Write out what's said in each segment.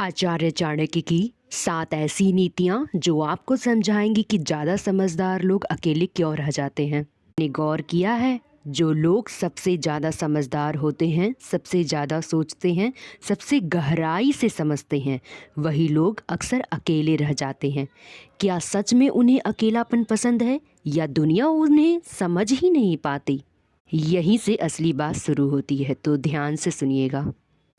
आचार्य चाणक्य की 7 ऐसी नीतियाँ जो आपको समझाएंगी कि ज़्यादा समझदार लोग अकेले क्यों रह जाते हैं। ने गौर किया है, जो लोग सबसे ज़्यादा समझदार होते हैं, सबसे ज़्यादा सोचते हैं, सबसे गहराई से समझते हैं, वही लोग अक्सर अकेले रह जाते हैं। क्या सच में उन्हें अकेलापन पसंद है या दुनिया उन्हें समझ ही नहीं पाती? यहीं से असली बात शुरू होती है, तो ध्यान से सुनिएगा।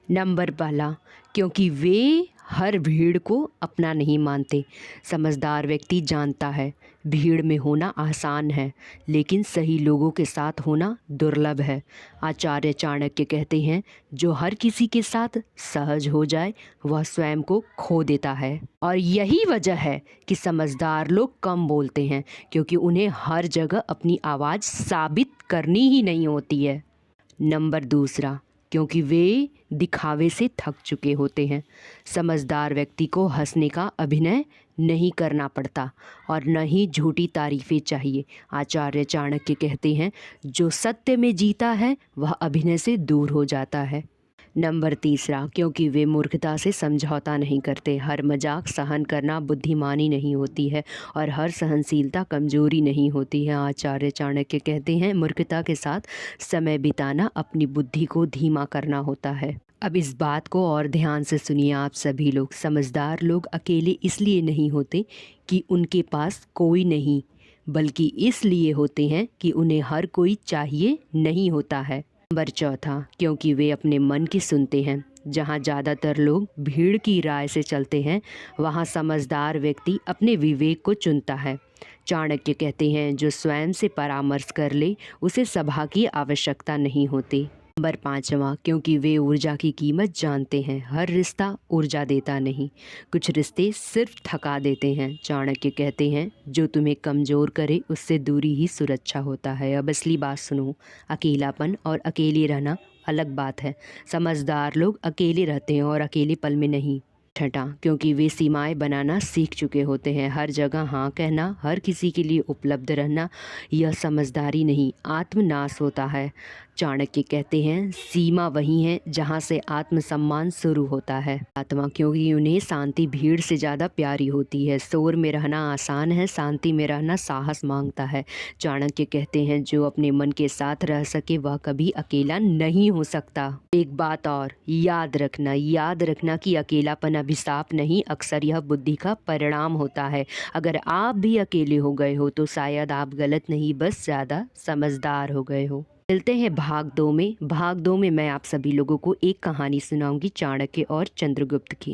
नंबर पहला, क्योंकि वे हर भीड़ को अपना नहीं मानते। समझदार व्यक्ति जानता है भीड़ में होना आसान है, लेकिन सही लोगों के साथ होना दुर्लभ है। आचार्य चाणक्य कहते हैं, जो हर किसी के साथ सहज हो जाए वह स्वयं को खो देता है। और यही वजह है कि समझदार लोग कम बोलते हैं, क्योंकि उन्हें हर जगह अपनी आवाज़ साबित करनी ही नहीं होती है। नंबर दूसरा, क्योंकि वे दिखावे से थक चुके होते हैं। समझदार व्यक्ति को हंसने का अभिनय नहीं करना पड़ता और न ही झूठी तारीफें चाहिए। आचार्य चाणक्य कहते हैं, जो सत्य में जीता है वह अभिनय से दूर हो जाता है। नंबर तीसरा, क्योंकि वे मूर्खता से समझौता नहीं करते। हर मजाक सहन करना बुद्धिमानी नहीं होती है और हर सहनशीलता कमजोरी नहीं होती है। आचार्य चाणक्य कहते हैं, मूर्खता के साथ समय बिताना अपनी बुद्धि को धीमा करना होता है। अब इस बात को और ध्यान से सुनिए आप सभी लोग। समझदार लोग अकेले इसलिए नहीं होते कि उनके पास कोई नहीं, बल्कि इसलिए होते हैं कि उन्हें हर कोई चाहिए नहीं होता है। नंबर चौथा, क्योंकि वे अपने मन की सुनते हैं। जहाँ ज़्यादातर लोग भीड़ की राय से चलते हैं, वहाँ समझदार व्यक्ति अपने विवेक को चुनता है। चाणक्य कहते हैं, जो स्वयं से परामर्श कर ले उसे सभा की आवश्यकता नहीं होती। नंबर पाँचवा, क्योंकि वे ऊर्जा की कीमत जानते हैं। हर रिश्ता ऊर्जा देता नहीं, कुछ रिश्ते सिर्फ थका देते हैं। चाणक्य कहते हैं, जो तुम्हें कमज़ोर करे उससे दूरी ही सुरक्षा होता है। अब असली बात सुनो, अकेलापन और अकेले रहना अलग बात है। समझदार लोग अकेले रहते हैं और अकेले पल में नहीं। छठा, क्योंकि वे सीमाएं बनाना सीख चुके होते हैं। हर जगह हाँ कहना, हर किसी के लिए उपलब्ध रहना, यह समझदारी नहीं, आत्मनाश होता है। चाणक्य कहते हैं, सीमा वही है जहाँ से आत्मसम्मान शुरू होता है। आत्मा, क्योंकि उन्हें शांति भीड़ से ज़्यादा प्यारी होती है। शोर में रहना आसान है, शांति में रहना साहस मांगता है। चाणक्य कहते हैं, जो अपने मन के साथ रह सके वह कभी अकेला नहीं हो सकता। एक बात और याद रखना कि अकेलापन अभिशाप नहीं, अक्सर यह बुद्धि का परिणाम होता है। अगर आप भी अकेले हो गए हो तो शायद आप गलत नहीं, बस ज़्यादा समझदार हो गए हो। मिलते हैं भाग 2 में। भाग 2 में मैं आप सभी लोगों को एक कहानी सुनाऊंगी, चाणक्य और चंद्रगुप्त की।